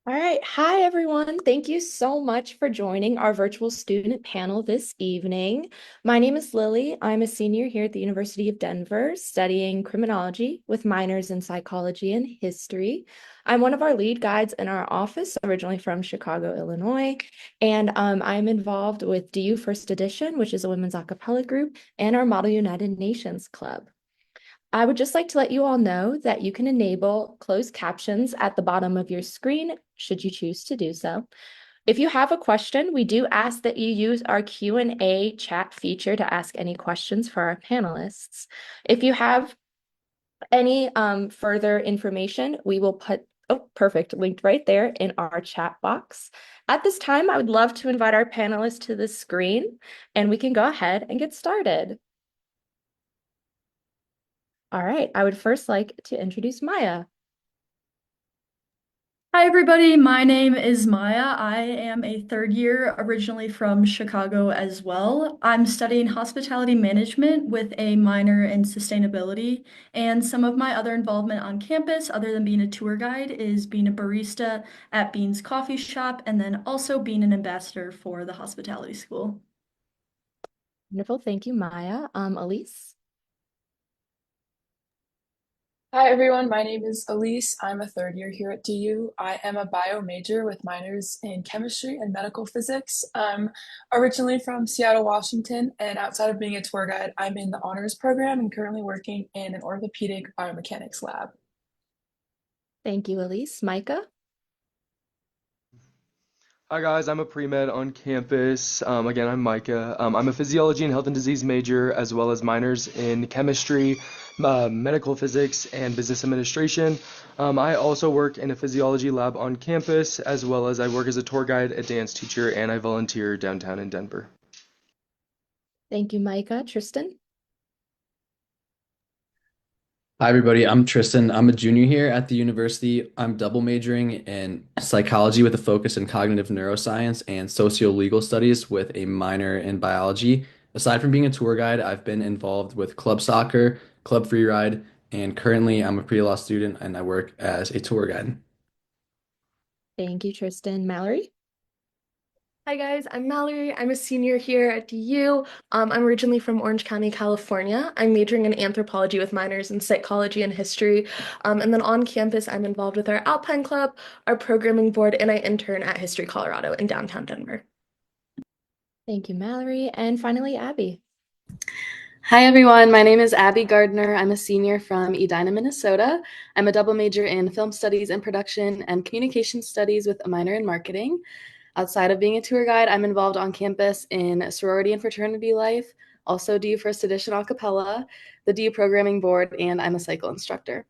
All right. Hi, everyone. Thank you so much for joining our virtual student panel this evening. My name is Lily. I'm a senior here at the University of Denver studying criminology with minors in psychology and history. I'm one of our lead guides in our office, originally from Chicago, Illinois, and I'm involved with DU First Edition, which is a women's a cappella group, and our Model United Nations Club. I would just like to let you all know that you can enable closed captions at the bottom of your screen, should you choose to do so. If you have a question, we do ask that you use our Q&A chat feature to ask any questions for our panelists. If you have any further information, we will put, oh, perfect, linked right there in our chat box. At this time, I would love to invite our panelists to the screen, and we can go ahead and get started. All right, I would first like to introduce Maya. Hi, everybody. My name is Maya. I am a third year, originally from Chicago as well. I'm studying hospitality management with a minor in sustainability. And some of my other involvement on campus, other than being a tour guide, is being a barista at Bean's Coffee Shop and then also being an ambassador for the hospitality school. Wonderful. Thank you, Maya. Elise. Hi everyone, my name is Elise. I'm a third year here at DU. I am a bio major with minors in chemistry and medical physics. I'm originally from Seattle, Washington, and outside of being a tour guide, I'm in the honors program and currently working in an orthopedic biomechanics lab. Thank you, Elise. Micah. Hi guys, I'm a pre-med on campus. Again, I'm Micah. I'm a physiology and health and disease major, as well as minors in chemistry, medical physics, and business administration. I also work in a physiology lab on campus, as well as I work as a tour guide, a dance teacher, and I volunteer downtown in Denver. Thank you, Micah. Tristan. Hi, everybody. I'm Tristan. I'm a junior here at the university. I'm double majoring in psychology with a focus in cognitive neuroscience and socio-legal studies with a minor in biology. Aside from being a tour guide, I've been involved with club soccer, club free ride, and currently I'm a pre-law student and I work as a tour guide. Thank you, Tristan. Mallory. Hi guys, I'm Mallory. I'm a senior here at DU. I'm originally from Orange County, California. I'm majoring in anthropology with minors in psychology and history. And then on campus, I'm involved with our Alpine Club, our programming board, and I intern at History Colorado in downtown Denver. Thank you, Mallory. And finally, Abby. Hi everyone, my name is Abby Gardner. I'm a senior from Edina, Minnesota. I'm a double major in film studies and production and communication studies with a minor in marketing. Outside of being a tour guide, I'm involved on campus in sorority and fraternity life, also DU First Edition a cappella, the DU programming board, and I'm a cycle instructor.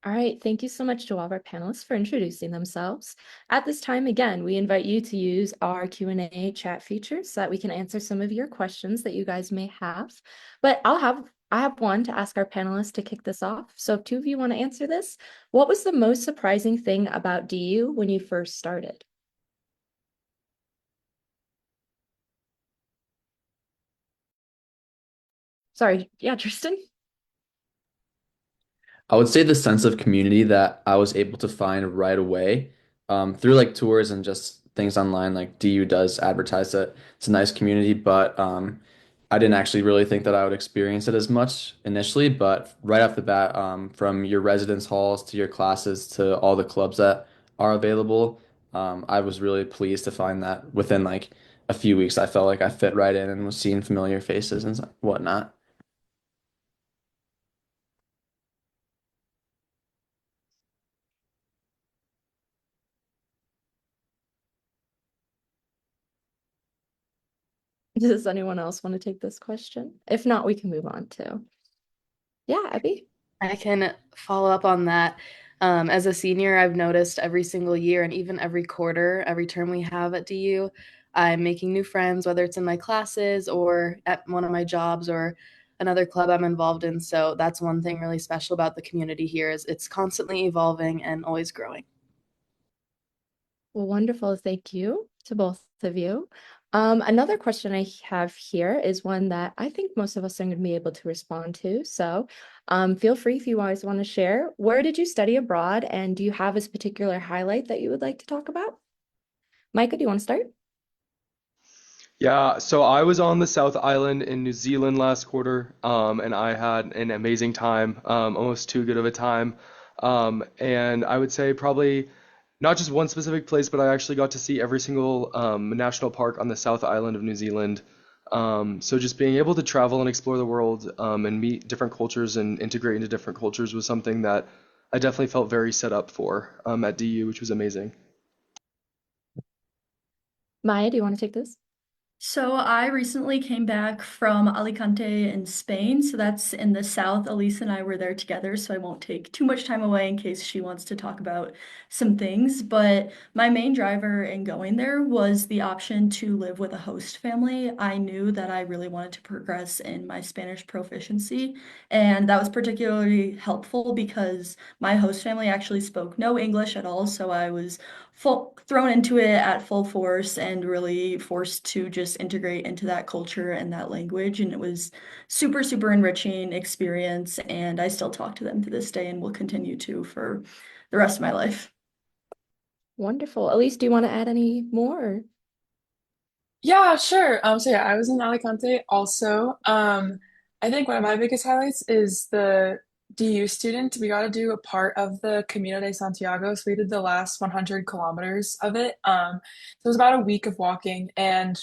All right, thank you so much to all of our panelists for introducing themselves. At this time, again, we invite you to use our Q&A chat feature so that we can answer some of your questions that you guys may have. But I have one to ask our panelists to kick this off. So if two of you want to answer this, what was the most surprising thing about DU when you first started? Sorry, yeah, Tristan? I would say the sense of community that I was able to find right away through like tours and just things online. Like DU does advertise that it's a nice community, but I didn't actually really think that I would experience it as much initially. But right off the bat, from your residence halls to your classes to all the clubs that are available, I was really pleased to find that within like a few weeks, I felt like I fit right in and was seeing familiar faces and whatnot. Does anyone else want to take this question? If not, we can move on to. Yeah, Abby. I can follow up on that. As a senior, I've noticed every single year and even every quarter, every term we have at DU, I'm making new friends, whether it's in my classes or at one of my jobs or another club I'm involved in. So that's one thing really special about the community here is it's constantly evolving and always growing. Well, wonderful. Thank you to both of you. Another question I have here is one that I think most of us are going to be able to respond to. So, feel free if you guys want to share. Where did you study abroad, and do you have a particular highlight that you would like to talk about? Micah, do you want to start? Yeah, so I was on the South Island in New Zealand last quarter, and I had an amazing time, almost too good of a time. And I would say probably not just one specific place, but I actually got to see every single national park on the South Island of New Zealand. So just being able to travel and explore the world, and meet different cultures and integrate into different cultures was something that I definitely felt very set up for, at DU, which was amazing. Maya, do you want to take this? So I recently came back from Alicante in Spain, so that's in the south. Elise and I were there together, so I won't take too much time away in case she wants to talk about some things. But my main driver in going there was the option to live with a host family. I knew that I really wanted to progress in my Spanish proficiency, and that was particularly helpful because my host family actually spoke no English at all, so I was thrown into it at full force and really forced to just integrate into that culture and that language. And it was super, super enriching experience. And I still talk to them to this day and will continue to for the rest of my life. Wonderful. Elise, do you want to add any more? Yeah, sure. So yeah, I was in Alicante also. I think one of my biggest highlights is the DU student. We got to do a part of the Camino de Santiago. So we did the last 100 kilometers of it. So it was about a week of walking, and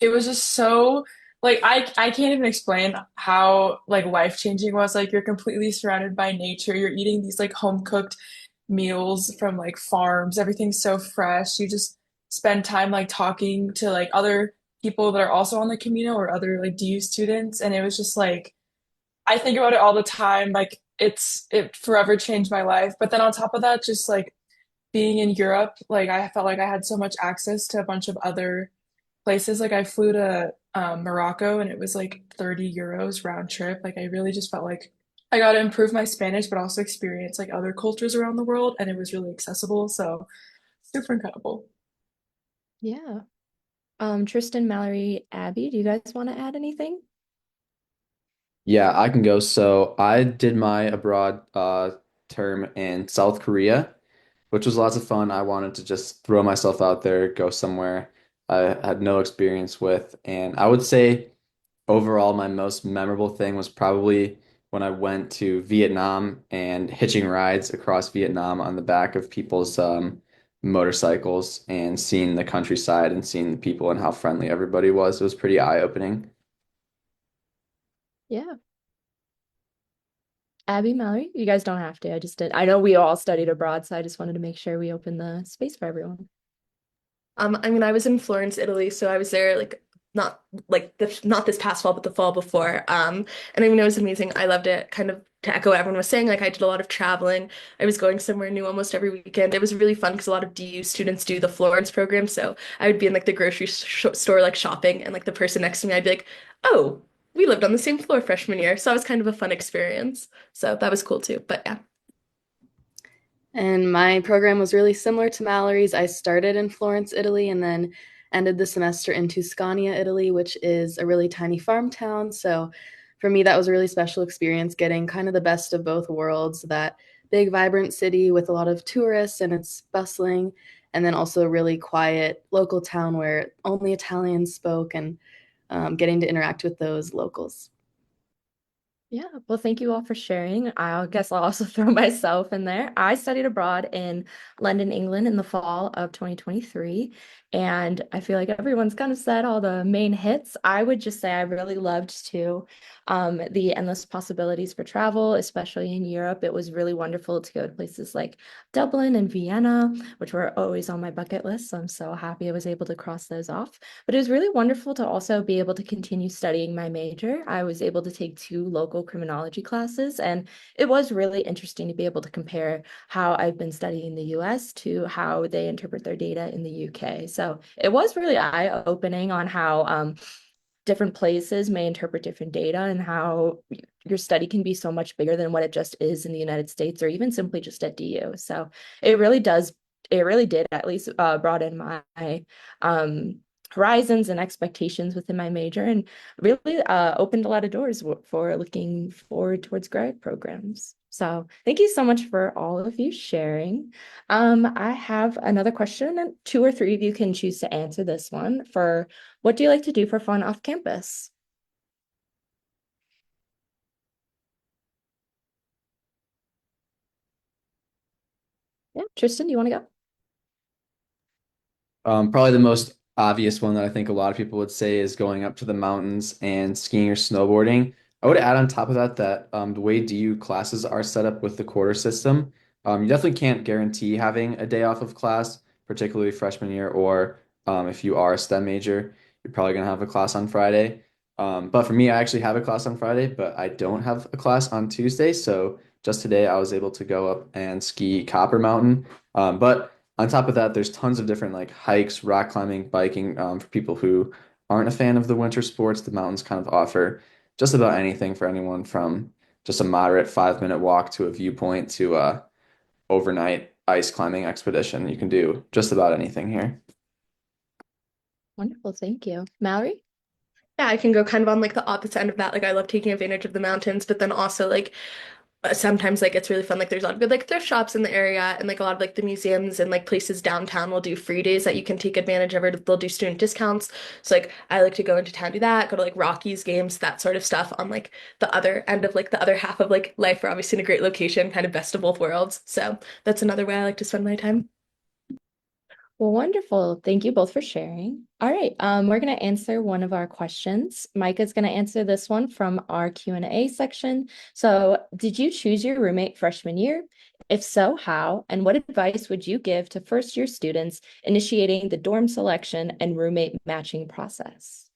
it was just so like I can't even explain how like life-changing it was. Like you're completely surrounded by nature. You're eating these like home-cooked meals from like farms. Everything's so fresh. You just spend time like talking to like other people that are also on the Camino or other like DU students. And it was just like I think about it all the time. Like it forever changed my life. But then on top of that, just like being in Europe, like I felt like I had so much access to a bunch of other places. Like I flew to Morocco and it was like 30 euros round trip. Like I really just felt like I got to improve my Spanish, but also experience like other cultures around the world. And it was really accessible. So super incredible. Yeah. Tristan, Mallory, Abby, do you guys want to add anything? Yeah, I can go. So I did my abroad term in South Korea, which was lots of fun. I wanted to just throw myself out there, go somewhere I had no experience with. And I would say overall, my most memorable thing was probably when I went to Vietnam and hitching rides across Vietnam on the back of people's motorcycles and seeing the countryside and seeing the people and how friendly everybody was. It was pretty eye-opening. Yeah. Abby, Mallory, you guys don't have to. I just did. I know we all studied abroad, so I just wanted to make sure we open the space for everyone. I mean, I was in Florence, Italy, so I was there not not this past fall, but the fall before. And I mean, it was amazing. I loved it. Kind of to echo what everyone was saying, like I did a lot of traveling. I was going somewhere new almost every weekend. It was really fun because a lot of DU students do the Florence program. So I would be in like the grocery store, like shopping, and like the person next to me, I'd be like, "Oh, we lived on the same floor freshman year." So that was kind of a fun experience. So that was cool too. But yeah. And my program was really similar to Mallory's. I started in Florence, Italy, and then ended the semester in Tuscania, Italy, which is a really tiny farm town. So for me, that was a really special experience getting kind of the best of both worlds, that big, vibrant city with a lot of tourists and it's bustling, and then also a really quiet local town where only Italians spoke and getting to interact with those locals. Yeah, well, thank you all for sharing. I guess I'll also throw myself in there. I studied abroad in London, England in the fall of 2023, and I feel like everyone's kind of said all the main hits. I would just say I really loved to the endless possibilities for travel, especially in Europe. It was really wonderful to go to places like Dublin and Vienna, which were always on my bucket list. So I'm so happy I was able to cross those off. But it was really wonderful to also be able to continue studying my major. I was able to take two local criminology classes, and it was really interesting to be able to compare how I've been studying in the US to how they interpret their data in the UK. So it was really eye-opening on how different places may interpret different data and how your study can be so much bigger than what it just is in the United States or even simply just at DU. So it really did at least broaden my um horizons and expectations within my major, and really opened a lot of doors for looking forward towards grad programs. So thank you so much for all of you sharing. I have another question, and two or three of you can choose to answer this one. For what do you like to do for fun off campus? Yeah, Tristan, do you want to go? Probably the most obvious one that I think a lot of people would say is going up to the mountains and skiing or snowboarding. I would add on top of that that the way DU classes are set up with the quarter system, you definitely can't guarantee having a day off of class, particularly freshman year, or if you are a STEM major, you're probably going to have a class on Friday. But for me, I actually have a class on Friday, but I don't have a class on Tuesday. So just today, I was able to go up and ski Copper Mountain. But on top of that, there's tons of different like hikes, rock climbing, biking, for people who aren't a fan of the winter sports. The mountains kind of offer just about anything for anyone from just a moderate 5-minute walk to a viewpoint to a overnight ice climbing expedition. You can do just about anything here. Wonderful, thank you. Mallory? Yeah, I can go kind of on like the opposite end of that. Like I love taking advantage of the mountains, but then also like sometimes like it's really fun. Like there's a lot of good like thrift shops in the area, and like a lot of like the museums and like places downtown will do free days that you can take advantage of, or they'll do student discounts. So like I like to go into town, do that, go to like Rockies games, that sort of stuff on like the other end of like the other half of like life. We're obviously in a great location, kind of best of both worlds. So that's another way I like to spend my time. Well, wonderful. Thank you both for sharing. All right, we're going to answer one of our questions. Micah's going to answer this one from our Q&A section. So, did you choose your roommate freshman year? If so, how? And what advice would you give to first-year students initiating the dorm selection and roommate matching process?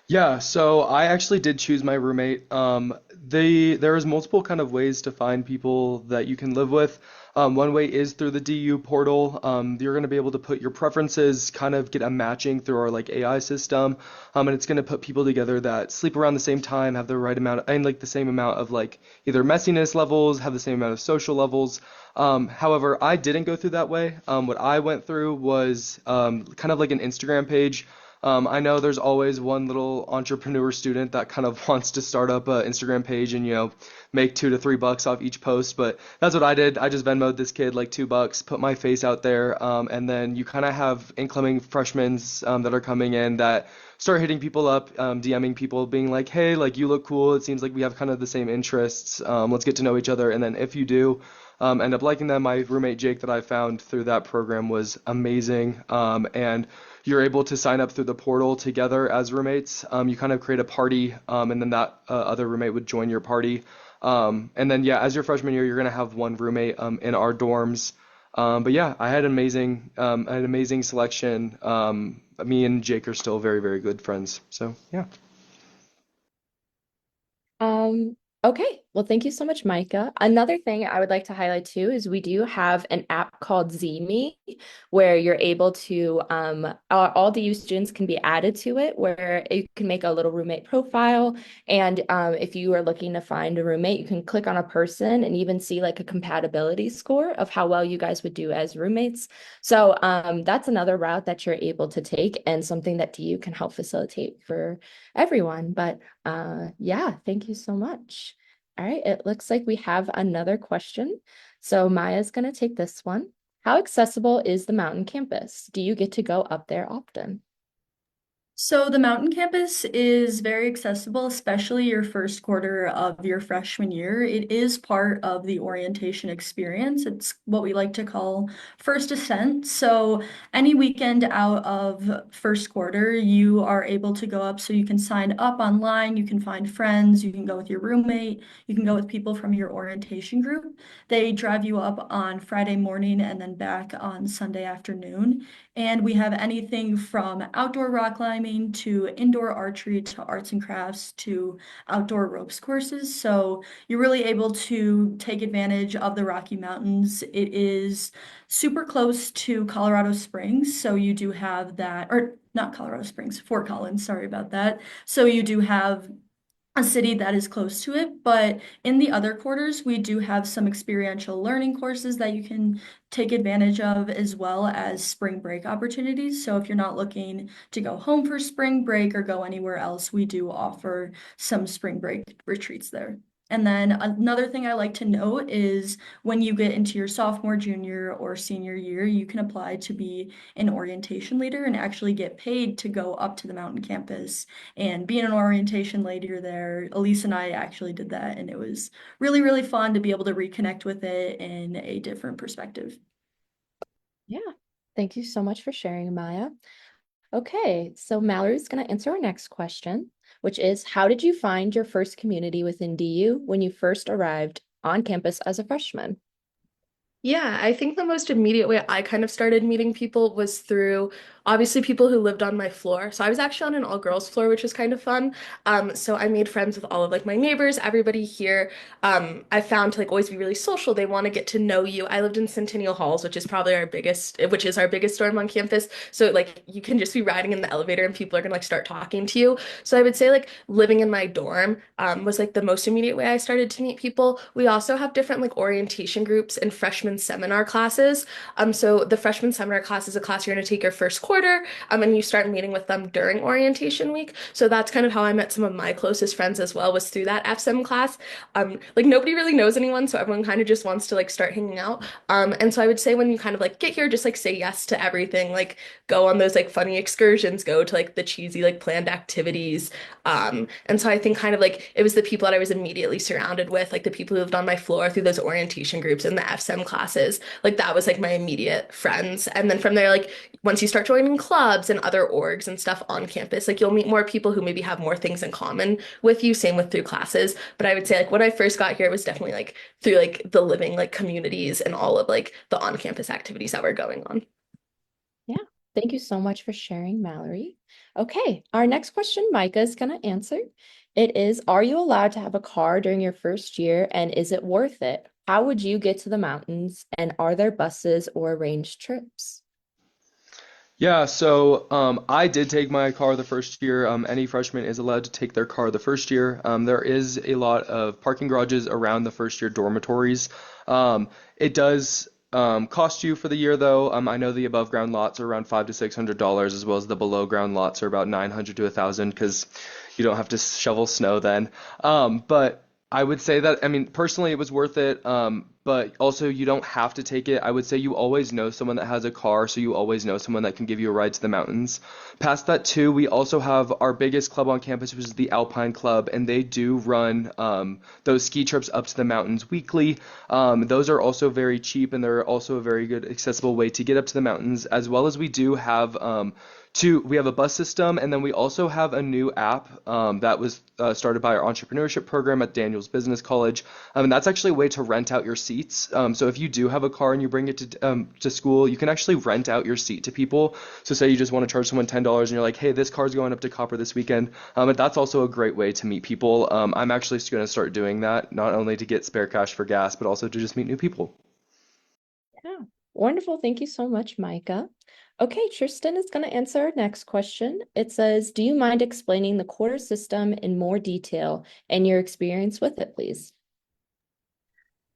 Yeah, so I actually did choose my roommate. There's multiple kind of ways to find people that you can live with. One way is through the DU portal. You're going to be able to put your preferences, kind of get a matching through our like AI system, and it's going to put people together that sleep around the same time, have the right amount and like the same amount of like either messiness levels, have the same amount of social levels. However, I didn't go through that way. What I went through was kind of like an Instagram page. I know there's always one little entrepreneur student that kind of wants to start up an Instagram page and, make $2 to $3 off each post. But that's what I did. I just Venmoed this kid like $2, put my face out there, and then you kind of have incoming freshmen that are coming in that start hitting people up, DMing people, being like, hey, like you look cool. It seems like we have kind of the same interests. Let's get to know each other. And then if you do, end up liking them. My roommate Jake that I found through that program was amazing. And you're able to sign up through the portal together as roommates. You kind of create a party, and then that other roommate would join your party. And then, yeah, as your freshman year, you're going to have one roommate in our dorms. But yeah, I had amazing selection. Me and Jake are still very, very good friends. So yeah. Um, okay. Well, thank you so much, Micah. Another thing I would like to highlight too is we do have an app called ZMe where you're able to all DU students can be added to it, where you can make a little roommate profile. And if you are looking to find a roommate, you can click on a person and even see like a compatibility score of how well you guys would do as roommates. So that's another route that you're able to take, and something that DU can help facilitate for everyone. But yeah, thank you so much. All right, it looks like we have another question. So Maya's going to take this one. How accessible is the mountain campus? Do you get to go up there often? So the mountain campus is very accessible, especially your first quarter of your freshman year. It is part of the orientation experience. It's what we like to call first ascent. So any weekend out of first quarter, you are able to go up. So you can sign up online, you can find friends, you can go with your roommate, you can go with people from your orientation group. They drive you up on Friday morning and then back on Sunday afternoon. And we have anything from outdoor rock climbing to indoor archery to arts and crafts to outdoor ropes courses. So you're really able to take advantage of the Rocky Mountains. It is super close to Colorado Springs. So you do have that, or not Colorado Springs, Fort Collins, sorry about that. So you do have a city that is close to it. But in the other quarters, we do have some experiential learning courses that you can take advantage of, as well as spring break opportunities. So if you're not looking to go home for spring break or go anywhere else, we do offer some spring break retreats there. And then another thing I like to note is when you get into your sophomore, junior, or senior year, you can apply to be an orientation leader and actually get paid to go up to the mountain campus and being an orientation leader there. Elise and I actually did that, and it was really, really fun to be able to reconnect with it in a different perspective. Yeah. Thank you so much for sharing, Maya. Okay, so Mallory's going to answer our next question, which is, how did you find your first community within DU when you first arrived on campus as a freshman? Yeah, I think the most immediate way I kind of started meeting people was through obviously people who lived on my floor. So I was actually on an all-girls floor, which was kind of fun. So I made friends with all of like my neighbors, everybody here. I found to like always be really social. They want to get to know you. I lived in Centennial Halls, which is probably which is our biggest dorm on campus. So like you can just be riding in the elevator and people are gonna like start talking to you. So I would say like living in my dorm was like the most immediate way I started to meet people. We also have different like orientation groups and freshman seminar classes. So the freshman seminar class is a class you're going to take your first quarter, and you start meeting with them during orientation week. So that's kind of how I met some of my closest friends as well, was through that FSEM class. Like nobody really knows anyone, so everyone kind of just wants to like start hanging out. And so I would say when you kind of like get here, just like say yes to everything, like go on those like funny excursions, go to like the cheesy like planned activities. And so I think kind of like it was the people that I was immediately surrounded with, like the people who lived on my floor through those orientation groups and the FSEM classes. Like that was like my immediate friends. And then from there, like once you start joining clubs and other orgs and stuff on campus, like you'll meet more people who maybe have more things in common with you, same with through classes. But I would say like when I first got here, it was definitely like through like the living like communities and all of like the on-campus activities that were going on. Yeah, thank you so much for sharing, Mallory. Okay, our next question, Micah is going to answer. It is, are you allowed to have a car during your first year, and is it worth it? How would you get to the mountains, and are there buses or arranged trips? Yeah, so I did take my car the first year. Any freshman is allowed to take their car the first year. There is a lot of parking garages around the first year dormitories. It does cost you for the year though. I know the above ground lots are around $500 to $600, as well as the below ground lots are about 900 to 1,000 because you don't have to shovel snow then. But I would say that, I mean, personally, it was worth it. But also, you don't have to take it. I would say you always know someone that has a car, so you always know someone that can give you a ride to the mountains. Past that, too, we also have our biggest club on campus, which is the Alpine Club, and they do run those ski trips up to the mountains weekly. Those are also very cheap, and they're also a very good accessible way to get up to the mountains, as well as we do have we have a bus system, and then we also have a new app that was started by our entrepreneurship program at Daniels Business College. And that's actually a way to rent out your seats. So if you do have a car and you bring it to school, you can actually rent out your seat to people. So say you just want to charge someone $10 and you're like, hey, this car's going up to Copper this weekend. And that's also a great way to meet people. I'm actually going to start doing that, not only to get spare cash for gas, but also to just meet new people. Yeah, wonderful. Thank you so much, Micah. Okay, Tristan is going to answer our next question. It says, do you mind explaining the quarter system in more detail and your experience with it, please?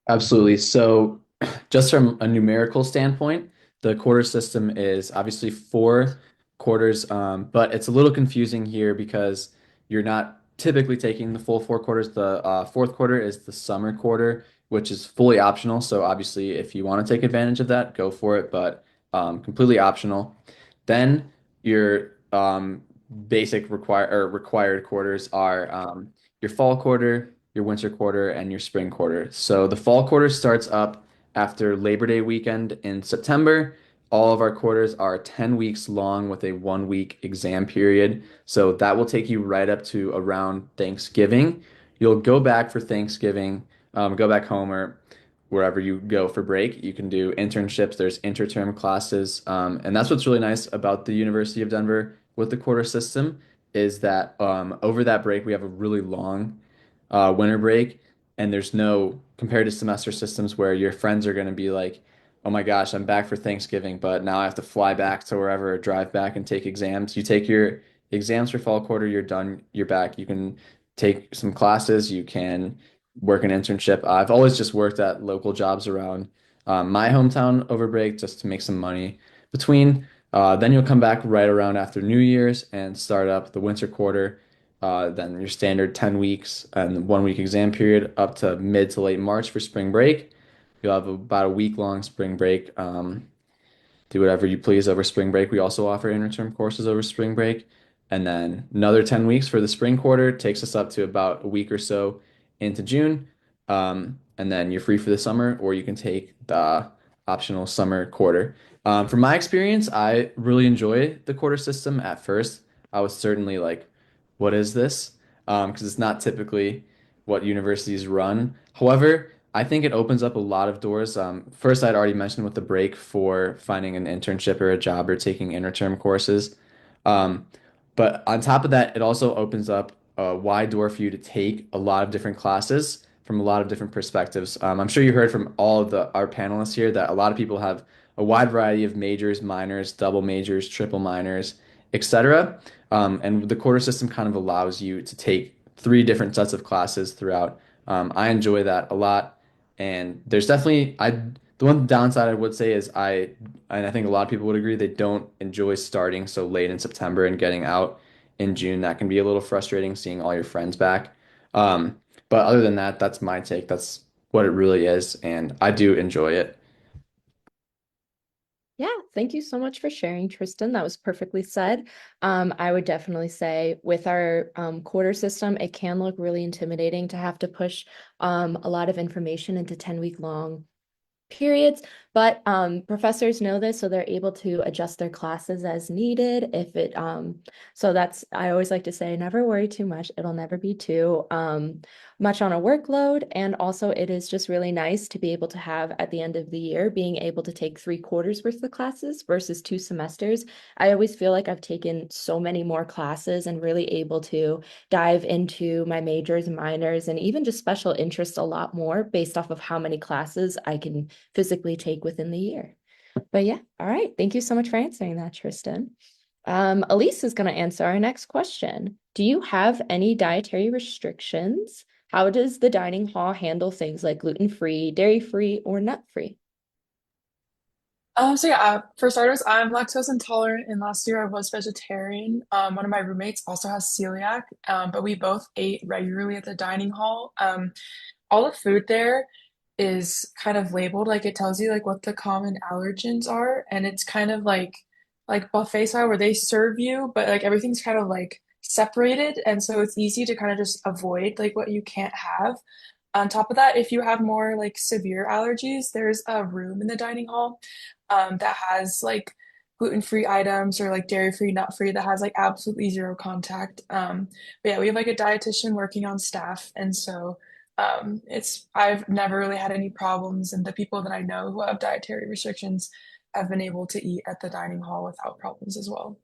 Absolutely. So, just from a numerical standpoint, the quarter system is obviously four quarters, but it's a little confusing here because you're not typically taking the full four quarters. The fourth quarter is the summer quarter, which is fully optional. So, obviously, if you want to take advantage of that, go for it, but completely optional. Then your basic required quarters are your fall quarter, your winter quarter, and your spring quarter. So the fall quarter starts up after Labor Day weekend in September. All of our quarters are 10 weeks long with a 1 week exam period. So that will take you right up to around Thanksgiving. You'll go back for Thanksgiving, go back home or wherever you go for break. You can do internships, there's interterm classes. And that's what's really nice about the University of Denver with the quarter system is that over that break, we have a really long winter break, and there's no compared to semester systems where your friends are going to be like, oh my gosh, I'm back for Thanksgiving, but now I have to fly back to wherever or drive back and take exams. You take your exams for fall quarter, you're done, you're back. You can take some classes, you can work an internship. I've always just worked at local jobs around my hometown over break just to make some money between. Then you'll come back right around after New Year's and start up the winter quarter. Then your standard 10 weeks and 1 week exam period up to mid to late March for spring break. You'll have about a week long spring break. Do whatever you please over spring break. We also offer interterm courses over spring break. And then another 10 weeks for the spring quarter takes us up to about a week or so into June. And then you're free for the summer, or you can take the optional summer quarter. From my experience, I really enjoy the quarter system at first. I was certainly like, what is this? Because it's not typically what universities run. However, I think it opens up a lot of doors. First, I'd already mentioned with the break for finding an internship or a job or taking interterm courses. Um, but on top of that, it also opens up a wide door for you to take a lot of different classes from a lot of different perspectives. I'm sure you heard from all of our panelists here that a lot of people have a wide variety of majors, minors, double majors, triple minors, etc. And the quarter system kind of allows you to take three different sets of classes throughout. I enjoy that a lot. And there's definitely the one downside I would say is and I think a lot of people would agree they don't enjoy starting so late in September and getting out in June. That can be a little frustrating seeing all your friends back. Um, but other than that, that's my take. That's what it really is, and I do enjoy it. Yeah, thank you so much for sharing, Tristan. That was perfectly said. I would definitely say with our quarter system, it can look really intimidating to have to push a lot of information into 10-week long periods, but professors know this, so they're able to adjust their classes as needed. So I always like to say, never worry too much. It'll never be too much on a workload. And also it is just really nice to be able to have at the end of the year, being able to take 3 quarters worth of classes versus 2 semesters. I always feel like I've taken so many more classes and really able to dive into my majors, minors, and even just special interests a lot more based off of how many classes I can physically take within the year. But yeah, all right. Thank you so much for answering that, Tristan. Elise is going to answer our next question. Do you have any dietary restrictions? How does the dining hall handle things like gluten-free, dairy-free, or nut-free? For starters, I'm lactose intolerant, and last year I was vegetarian. One of my roommates also has celiac, but we both ate regularly at the dining hall. All the food there is kind of labeled, like it tells you like what the common allergens are, and it's kind of like buffet style where they serve you, but like everything's kind of like separated, and so it's easy to kind of just avoid like what you can't have. On top of that, if you have more like severe allergies, there's a room in the dining hall that has like gluten-free items or like dairy-free, nut-free that has like absolutely zero contact. But yeah, we have like a dietitian working on staff, and so I've never really had any problems, and the people that I know who have dietary restrictions have been able to eat at the dining hall without problems as well.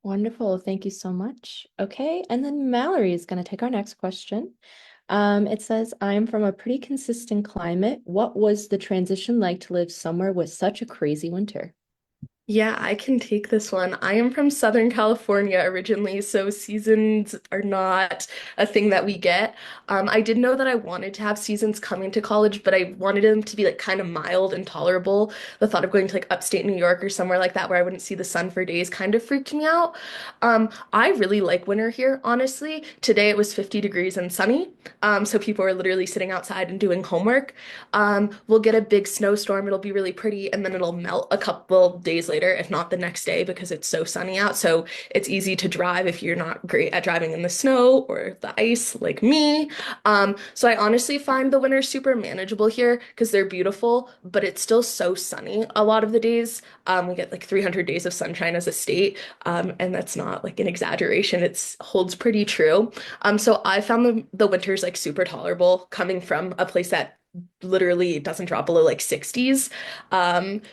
Wonderful. Thank you so much. Okay, and then Mallory is going to take our next question. It says, I'm from a pretty consistent climate. What was the transition like to live somewhere with such a crazy winter? Yeah, I can take this one. I am from Southern California originally, so seasons are not a thing that we get. I did know that I wanted to have seasons coming to college, but I wanted them to be like kind of mild and tolerable. The thought of going to like upstate New York or somewhere like that where I wouldn't see the sun for days kind of freaked me out. I really like winter here, honestly. Today it was 50 degrees and sunny, so people are literally sitting outside and doing homework. We'll get a big snowstorm, it'll be really pretty, and then it'll melt a couple days later, if not the next day, because it's so sunny out. So it's easy to drive if you're not great at driving in the snow or the ice like me. So I honestly find the winters super manageable here because they're beautiful, but it's still so sunny a lot of the days. We get like 300 days of sunshine as a state, and that's not like an exaggeration. It holds pretty true. So I found the winters like super tolerable coming from a place that literally doesn't drop below like 60s.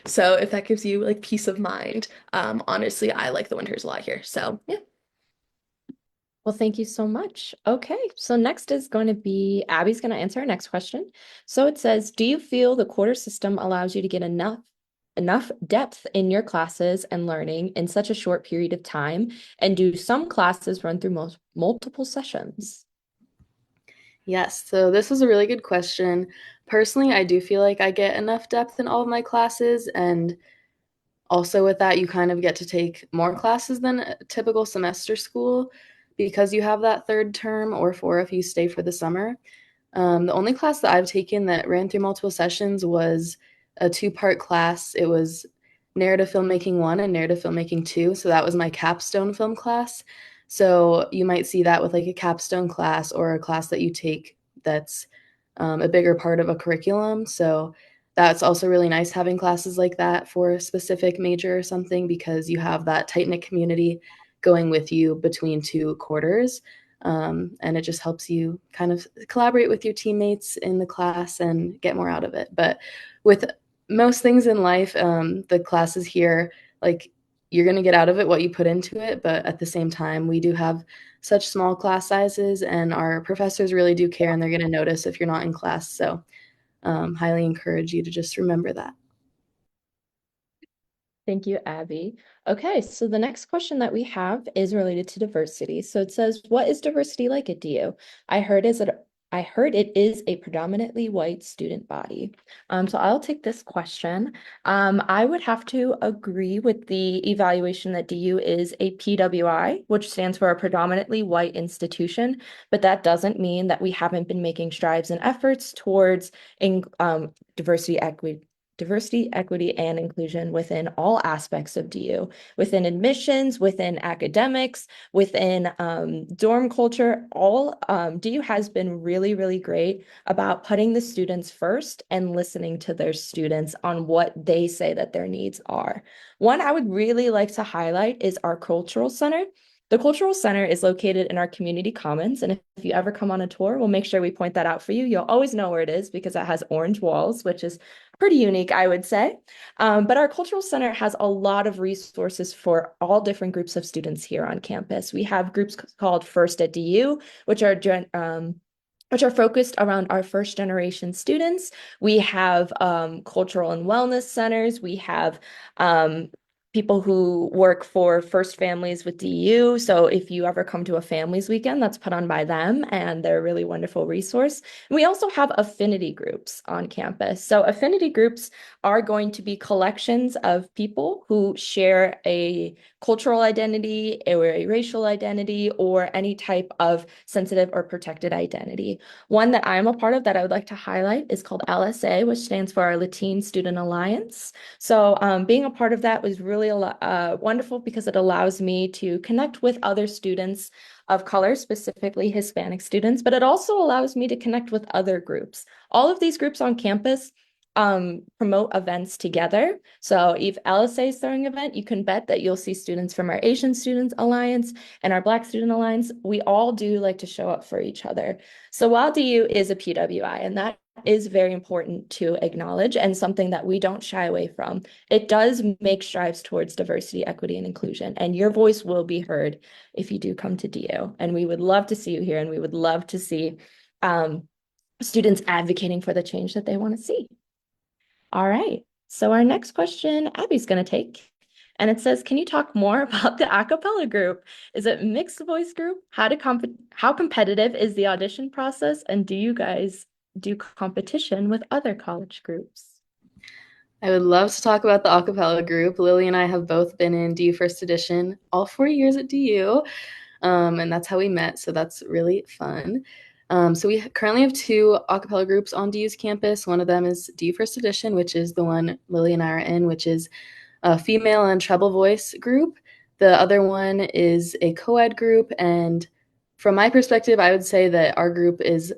So if that gives you like peace of mind, honestly, I like the winters a lot here. So yeah. Well, thank you so much. Okay, so next is going to be Abby's going to answer our next question. So it says, do you feel the quarter system allows you to get enough enough depth in your classes and learning in such a short period of time? And do some classes run through multiple sessions? Yes, so this is a really good question. Personally, I do feel like I get enough depth in all of my classes, and also with that, you kind of get to take more classes than a typical semester school because you have that third term or four if you stay for the summer. The only class that I've taken that ran through multiple sessions was a two-part class. It was Narrative Filmmaking 1 and Narrative Filmmaking 2. So that was my capstone film class. So you might see that with like a capstone class or a class that you take that's a bigger part of a curriculum. So that's also really nice having classes like that for a specific major or something because you have that tight-knit community going with you between two quarters. And it just helps you kind of collaborate with your teammates in the class and get more out of it. But with most things in life, the classes here, like you're going to get out of it what you put into it. But at the same time, we do have such small class sizes, and our professors really do care, and they're going to notice if you're not in class. So, highly encourage you to just remember that. Thank you, Abby. Okay, so the next question that we have is related to diversity. So it says, what is diversity like at DU? I heard it is a predominantly white student body. So I'll take this question. I would have to agree with the evaluation that DU is a PWI, which stands for a predominantly white institution, but that doesn't mean that we haven't been making strides and efforts towards diversity, equity, and inclusion within all aspects of DU, within admissions, within academics, within dorm culture. All DU has been really, really great about putting the students first and listening to their students on what they say that their needs are. One I would really like to highlight is our cultural center. The Cultural Center is located in our community commons, and if you ever come on a tour, we'll make sure we point that out for you. You'll always know where it is because it has orange walls, which is pretty unique, I would say. But our Cultural Center has a lot of resources for all different groups of students here on campus. We have groups called First at DU, which are focused around our first generation students. We have cultural and wellness centers. We have people who work for First Families with DU. So if you ever come to a families weekend, that's put on by them, and they're a really wonderful resource. We also have affinity groups on campus. So affinity groups are going to be collections of people who share a cultural identity or a racial identity or any type of sensitive or protected identity. One that I'm a part of that I would like to highlight is called LSA, which stands for our Latin Student Alliance. So being a part of that was really wonderful because it allows me to connect with other students of color, specifically Hispanic students, but it also allows me to connect with other groups. All of these groups on campus promote events together. So if LSA is throwing an event, you can bet that you'll see students from our Asian Students Alliance and our Black Student Alliance. We all do like to show up for each other. So while DU is a PWI, and that is very important to acknowledge and something that we don't shy away from, it does make strides towards diversity, equity, and inclusion. And your voice will be heard if you do come to DU. And we would love to see you here, and we would love to see students advocating for the change that they want to see. All right. So our next question, Abby's going to take, and it says, can you talk more about the a cappella group? Is it mixed voice group? How competitive is the audition process? And do you guys do competition with other college groups? I would love to talk about the a cappella group. Lily and I have both been in DU First Edition all 4 years at DU, and that's how we met. So that's really fun. So we currently have 2 a cappella groups on DU's campus. One of them is DU First Edition, which is the one Lily and I are in, which is a female and treble voice group. The other one is a co-ed group, and from my perspective, I would say that our group is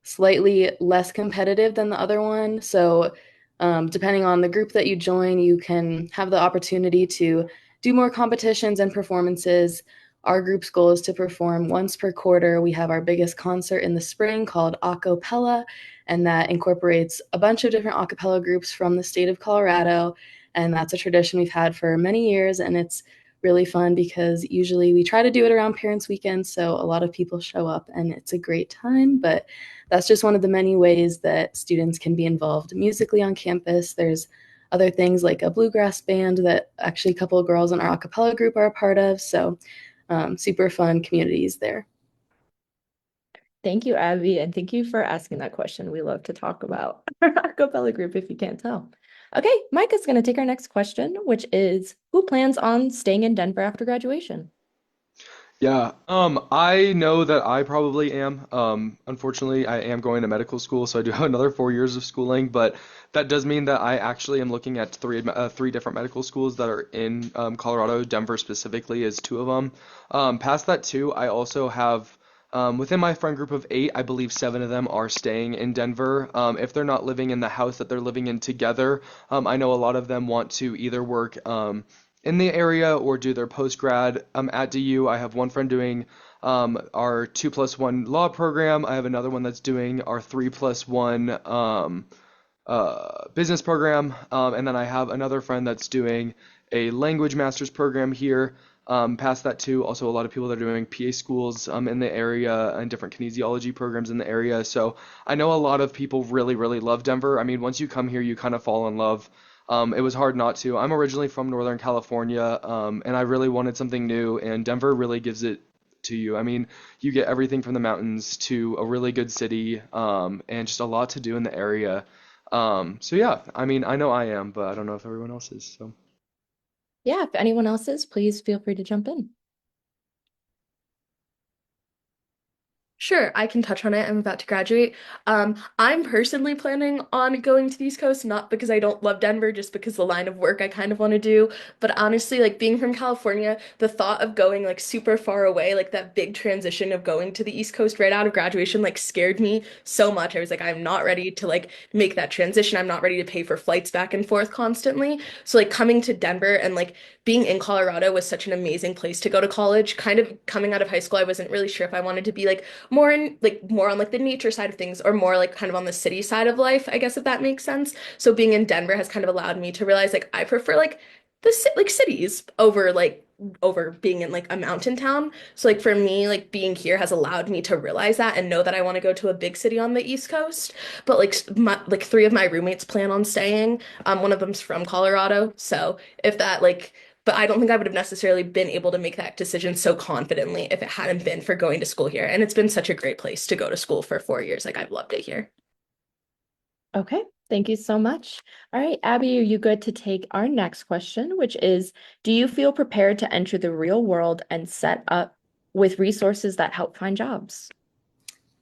slightly less competitive than the other one. So depending on the group that you join, you can have the opportunity to do more competitions and performances. Our group's goal is to perform once per quarter. We have our biggest concert in the spring called Acapella, and that incorporates a bunch of different a cappella groups from the state of Colorado. And that's a tradition we've had for many years, and it's really fun because usually we try to do it around Parents' Weekend, so a lot of people show up and it's a great time. But that's just one of the many ways that students can be involved musically on campus. There's other things like a bluegrass band that actually a couple of girls in our a cappella group are a part of. So super fun communities there. Thank you, Abby, and thank you for asking that question. We love to talk about our a cappella group if you can't tell. Okay, Micah's going to take our next question, which is who plans on staying in Denver after graduation? Yeah, I know that I probably am. Unfortunately, I am going to medical school, so I do have another 4 years of schooling, but that does mean that I actually am looking at three different medical schools that are in Colorado. Denver specifically is two of them. Past that too, I also have within my friend group of eight, I believe seven of them are staying in Denver. If they're not living in the house that they're living in together, I know a lot of them want to either work in the area or do their post grad at DU. I have one friend doing our 2+1 law program. I have another one that's doing our 3+1 business program. And then I have another friend that's doing a language master's program here. Past that too, also a lot of people that are doing PA schools in the area and different kinesiology programs in the area. So I know a lot of people really, really love Denver. I mean, once you come here, you kind of fall in love. It was hard not to. I'm originally from Northern California, and I really wanted something new, and Denver really gives it to you. I mean, you get everything from the mountains to a really good city, and just a lot to do in the area. So yeah, I mean, I know I am, but I don't know if everyone else is. So. Yeah, if anyone else is, please feel free to jump in. Sure, I can touch on it. I'm about to graduate. I'm personally planning on going to the East Coast, not because I don't love Denver, just because the line of work I kind of want to do. But honestly, like being from California, the thought of going like super far away, like that big transition of going to the East Coast right out of graduation, like scared me so much. I was like, I'm not ready to like make that transition. I'm not ready to pay for flights back and forth constantly. So like coming to Denver and like being in Colorado was such an amazing place to go to college. Kind of coming out of high school, I wasn't really sure if I wanted to be like more on like the nature side of things or more like kind of on the city side of life, I guess if that makes sense. So being in Denver has kind of allowed me to realize like I prefer like like cities over being in like a mountain town. So like for me, like being here has allowed me to realize that and know that I want to go to a big city on the East Coast. But like three of my roommates plan on staying. One of them's from Colorado. So if that like but I don't think I would have necessarily been able to make that decision so confidently if it hadn't been for going to school here. And it's been such a great place to go to school for 4 years. Like I've loved it here. Okay, thank you so much. All right, Abby, are you good to take our next question, which is, do you feel prepared to enter the real world and set up with resources that help find jobs?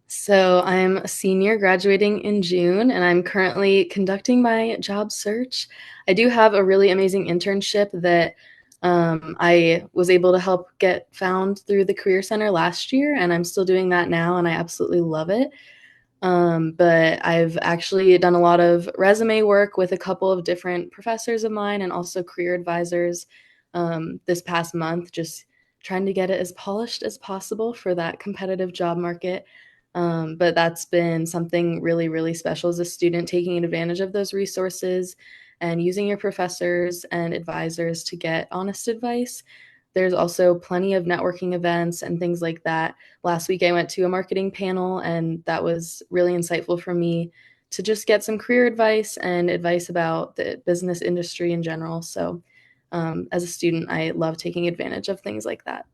So I'm a senior graduating in June, and I'm currently conducting my job search. I do have a really amazing internship that I was able to help get found through the Career Center last year, and I'm still doing that now, and I absolutely love it. But I've actually done a lot of resume work with a couple of different professors of mine and also career advisors this past month, just trying to get it as polished as possible for that competitive job market. But that's been something really, really special as a student, taking advantage of those resources and using your professors and advisors to get honest advice. There's also plenty of networking events and things like that. Last week, I went to a marketing panel, and that was really insightful for me to just get some career advice and advice about the business industry in general. So, as a student, I love taking advantage of things like that.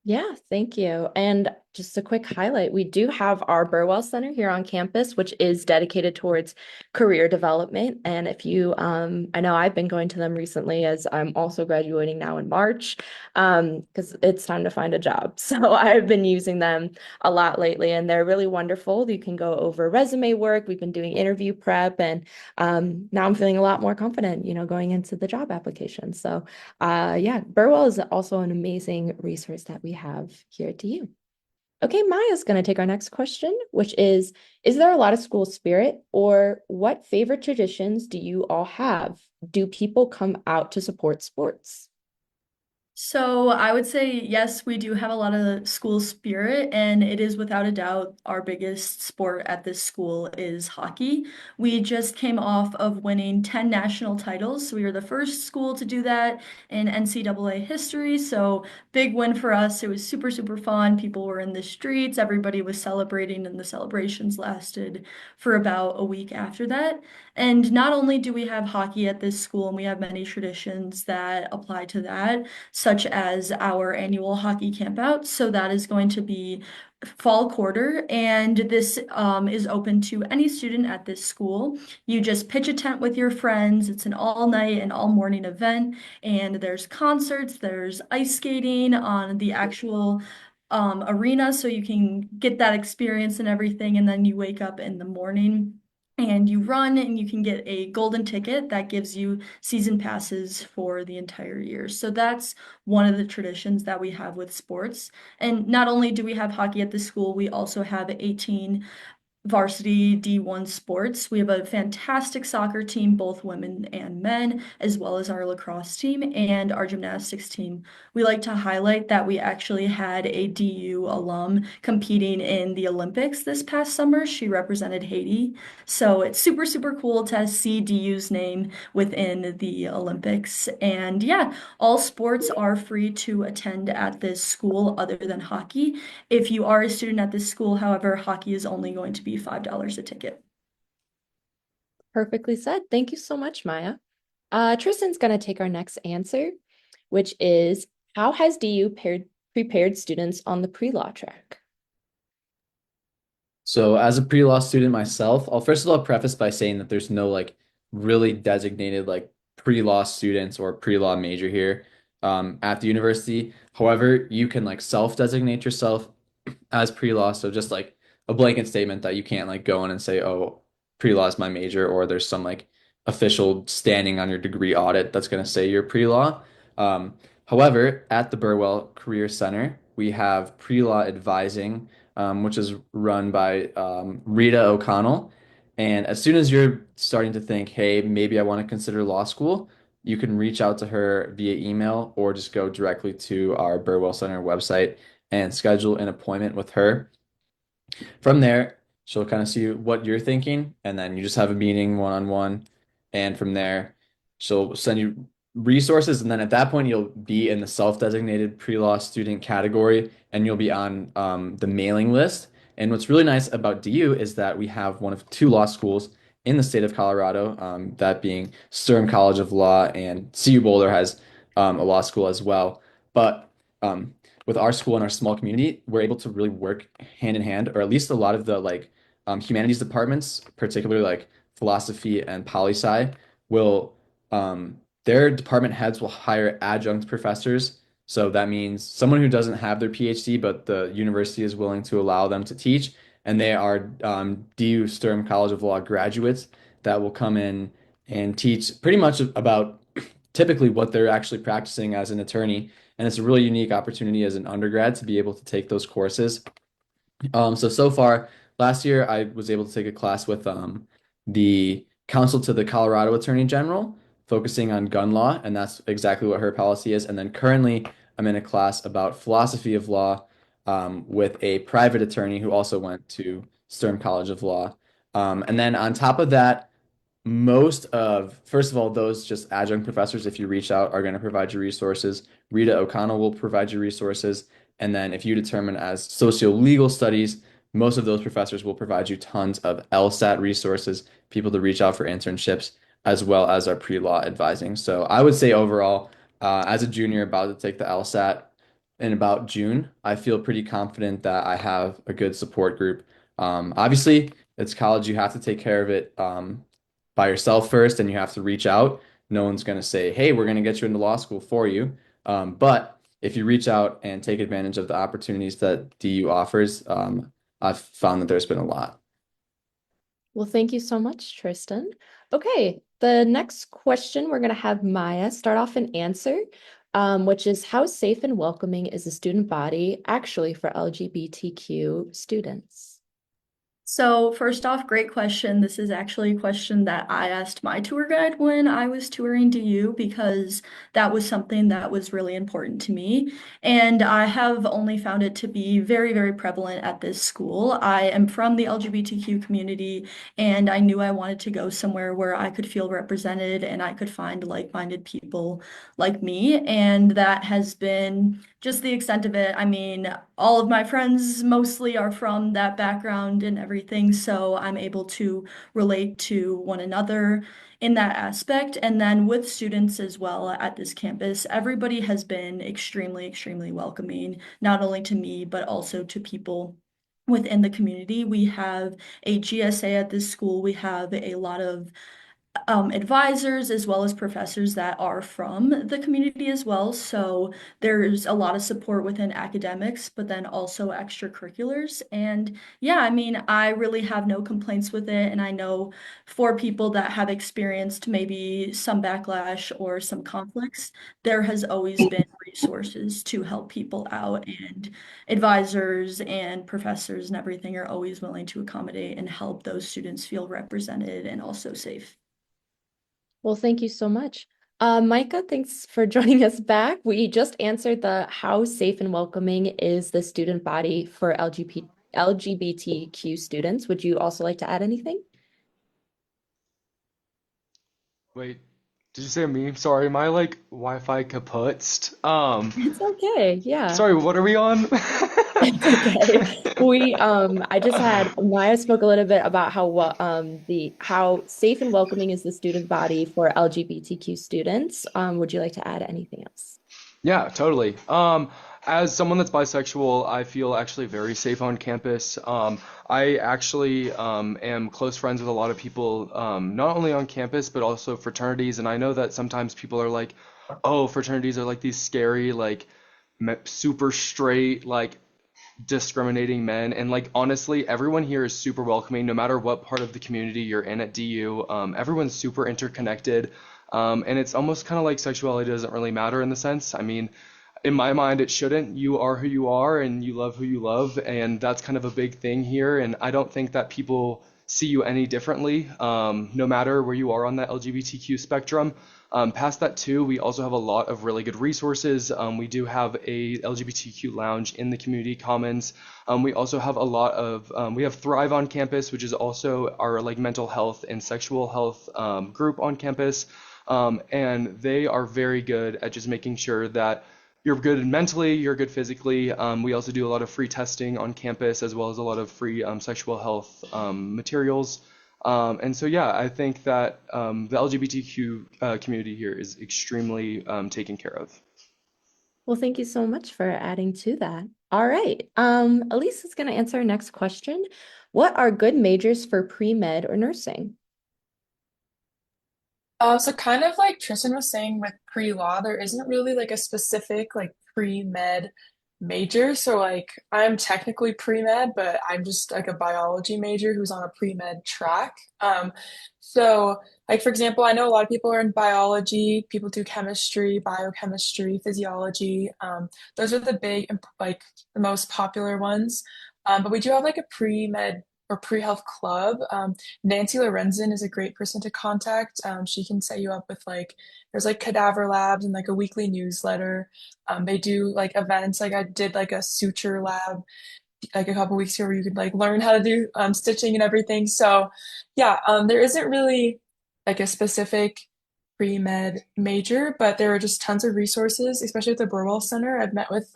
Yeah, thank you. And just a quick highlight, we do have our Burwell Center here on campus, which is dedicated towards career development. And if you, I know I've been going to them recently as I'm also graduating now in March, because it's time to find a job. So I've been using them a lot lately, and they're really wonderful. You can go over resume work. We've been doing interview prep, and now I'm feeling a lot more confident, going into the job application. So yeah, Burwell is also an amazing resource that we have here at DU. Okay, Maya's going to take our next question, which is there a lot of school spirit, or what favorite traditions do you all have? Do people come out to support sports? So I would say yes, we do have a lot of school spirit, and it is without a doubt our biggest sport at this school is hockey. We just came off of winning 10 national titles, so we were the first school to do that in NCAA history. So big win for us. It was super, super fun. People were in the streets, everybody was celebrating, and the celebrations lasted for about a week after that. And not only do we have hockey at this school, and we have many traditions that apply to that, such as our annual hockey campout. So that is going to be fall quarter, and this is open to any student at this school. You just pitch a tent with your friends. It's an all night and all morning event, and there's concerts, there's ice skating on the actual arena, so you can get that experience and everything. And then you wake up in the morning and you run, and you can get a golden ticket that gives you season passes for the entire year. So that's one of the traditions that we have with sports. And not only do we have hockey at the school, we also have 18 varsity D1 sports. We have a fantastic soccer team, both women and men, as well as our lacrosse team and our gymnastics team. We like to highlight that we actually had a DU alum competing in the Olympics this past summer. She represented Haiti. So it's super, super cool to see DU's name within the Olympics. And yeah, all sports are free to attend at this school other than hockey. If you are a student at this school, however, hockey is only going to be $5 a ticket. Perfectly said. Thank you so much, Maya. Tristan's going to take our next answer, which is, how has DU prepared students on the pre-law track? So as a pre-law student myself, I'll first of all preface by saying that there's no like really designated like pre-law students or pre-law major here at the university. However, you can like self-designate yourself as pre-law. So just like a blanket statement that you can't like go in and say, oh, pre-law is my major, or there's some like official standing on your degree audit that's going to say you're pre-law. Um, However, at the Burwell Career Center, we have pre-law advising, which is run by Rita O'Connell. And as soon as you're starting to think, hey, maybe I want to consider law school, you can reach out to her via email or just go directly to our Burwell Center website and schedule an appointment with her. From there, she'll kind of see what you're thinking, and then you just have a meeting one-on-one. And from there, she'll send you resources, and then at that point, you'll be in the self-designated pre-law student category, and you'll be on the mailing list. And what's really nice about DU is that we have one of two law schools in the state of Colorado, that being Sturm College of Law, and CU Boulder has a law school as well. But with our school and our small community, we're able to really work hand in hand, or at least a lot of the like humanities departments, particularly like philosophy and poli sci, will their department heads will hire adjunct professors. So that means someone who doesn't have their PhD, but the university is willing to allow them to teach, and they are DU Sturm College of Law graduates that will come in and teach pretty much about typically what they're actually practicing as an attorney. And it's a really unique opportunity as an undergrad to be able to take those courses. So far, last year I was able to take a class with the counsel to the Colorado Attorney General, focusing on gun law, and that's exactly what her policy is. And then currently, I'm in a class about philosophy of law with a private attorney who also went to Sturm College of Law. And then on top of that, first of all, those just adjunct professors, if you reach out, are going to provide you resources. Rita O'Connell will provide you resources. And then if you determine as socio-legal studies, most of those professors will provide you tons of LSAT resources, people to reach out for internships, as well as our pre-law advising. So I would say overall, as a junior about to take the LSAT in about June, I feel pretty confident that I have a good support group. Obviously, it's college, you have to take care of it by yourself first, and you have to reach out. No one's going to say, hey, we're going to get you into law school for you. But if you reach out and take advantage of the opportunities that DU offers, I've found that there's been a lot. Well, thank you so much, Tristan. Okay, the next question we're going to have Maya start off and answer, which is, how safe and welcoming is the student body actually for LGBTQ students? So first off, great question. This is actually a question that I asked my tour guide when I was touring DU, because that was something that was really important to me. And I have only found it to be very, very prevalent at this school. I am from the LGBTQ community, and I knew I wanted to go somewhere where I could feel represented and I could find like-minded people like me. And that has been just the extent of it, I mean, all of my friends mostly are from that background and everything, so I'm able to relate to one another in that aspect. And then with students as well at this campus, everybody has been extremely, extremely welcoming, not only to me, but also to people within the community. We have a GSA at this school. We have a lot of advisors as well as professors that are from the community as well. So there's a lot of support within academics, but then also extracurriculars. And yeah, I mean, I really have no complaints with it. And I know for people that have experienced maybe some backlash or some conflicts, there has always been resources to help people out, and advisors and professors and everything are always willing to accommodate and help those students feel represented and also safe. Well, thank you so much. Micah, thanks for joining us back. We just answered the how safe and welcoming is the student body for LGBTQ students. Would you also like to add anything? Wait, did you say me? Sorry, my like Wi-Fi kaputzt. It's okay. Yeah. Sorry, what are we on? It's okay. I just had Maya spoke a little bit about how safe and welcoming is the student body for LGBTQ students. Would you like to add anything else? Yeah, totally. As someone that's bisexual, I feel actually very safe on campus. I actually am close friends with a lot of people, not only on campus, but also fraternities. And I know that sometimes people are like, oh, fraternities are like these scary, like super straight, like discriminating men. And like honestly, everyone here is super welcoming, no matter what part of the community you're in at DU. Everyone's super interconnected. And it's almost kind of like sexuality doesn't really matter in the sense. I mean, in my mind, it shouldn't. You are who you are and you love who you love. And that's kind of a big thing here. And I don't think that people see you any differently, no matter where you are on that LGBTQ spectrum. Past that too, we also have a lot of really good resources. We do have a LGBTQ lounge in the community commons. We also have a lot of, we have Thrive on campus, which is also our like mental health and sexual health group on campus. And they are very good at just making sure that you're good mentally, you're good physically. We also do a lot of free testing on campus, as well as a lot of free sexual health materials. And so, yeah, I think that the LGBTQ community here is extremely taken care of. Well, thank you so much for adding to that. All right. Elise is going to answer our next question. What are good majors for pre-med or nursing? So kind of like Tristan was saying with pre-law, there isn't really like a specific like pre-med major. So like I'm technically pre-med, but I'm just like a biology major who's on a pre-med track. So like for example, I know a lot of people are in biology, people do chemistry, biochemistry, physiology. Those are the big like the most popular ones. But we do have like a pre-med or pre-health club. Nancy Lorenzen is a great person to contact. She can set you up with like there's like cadaver labs and like a weekly newsletter. They do like events. Like I did like a suture lab like a couple weeks ago where you could like learn how to do stitching and everything. So yeah, there isn't really like a specific pre-med major, but there are just tons of resources, especially at the Burwell Center. I've met with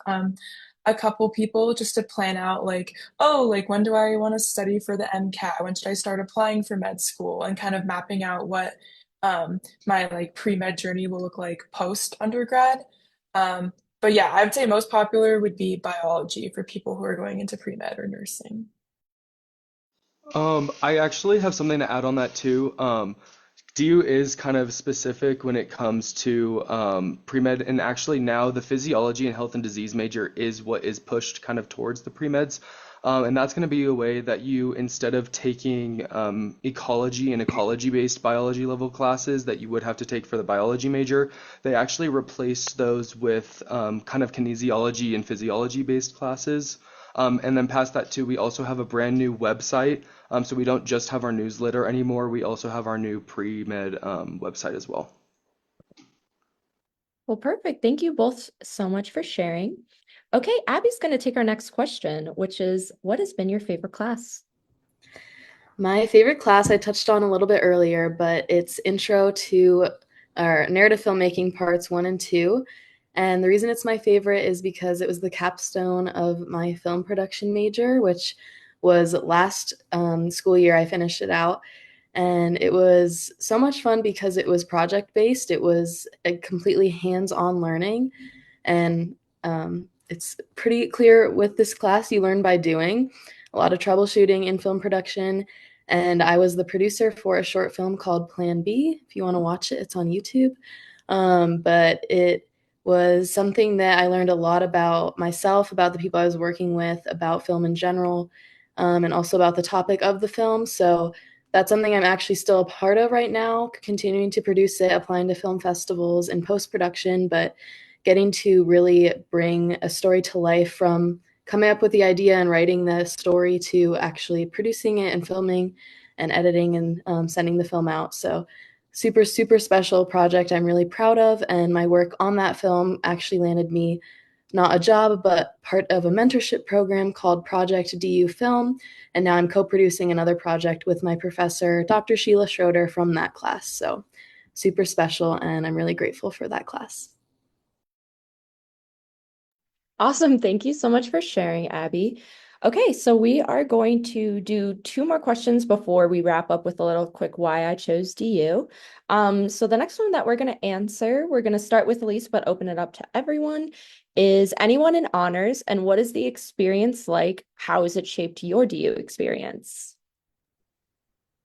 a couple people just to plan out like, oh, like when do I want to study for the MCAT? When should I start applying for med school and kind of mapping out what my like pre-med journey will look like post undergrad. But yeah, I would say most popular would be biology for people who are going into pre-med or nursing. I actually have something to add on that too. DU is kind of specific when it comes to pre-med, and actually now the physiology and health and disease major is what is pushed kind of towards the pre-meds. And that's going to be a way that you, instead of taking ecology and ecology-based biology level classes that you would have to take for the biology major, they actually replace those with kind of kinesiology and physiology-based classes. And then past that too, we also have a brand new website. So we don't just have our newsletter anymore. We also have our new pre-med website as well. Well, perfect. Thank you both so much for sharing. Okay, Abby's going to take our next question, which is, what has been your favorite class? My favorite class I touched on a little bit earlier, but it's intro to our narrative filmmaking parts 1 and 2. And the reason it's my favorite is because it was the capstone of my film production major, which was last school year. I finished it out. And it was so much fun because it was project based. It was a completely hands on learning. And it's pretty clear with this class, you learn by doing. A lot of troubleshooting in film production. And I was the producer for a short film called Plan B. If you want to watch it, it's on YouTube. But it was something that I learned a lot about myself, about the people I was working with, about film in general, and also about the topic of the film. So that's something I'm actually still a part of right now, continuing to produce it, applying to film festivals and post production, but getting to really bring a story to life from coming up with the idea and writing the story to actually producing it and filming and editing and sending the film out. So super, super special project I'm really proud of. And my work on that film actually landed me not a job, but part of a mentorship program called Project DU Film. And now I'm co-producing another project with my professor, Dr. Sheila Schroeder, from that class. So super special, and I'm really grateful for that class. Awesome. Thank you so much for sharing, Abby. Okay, so we are going to do two more questions before we wrap up with a little quick why I chose DU. So the next one that we're going to answer, we're going to start with Elise, but open it up to everyone. Is anyone in honors, and what is the experience like? How has it shaped your DU experience?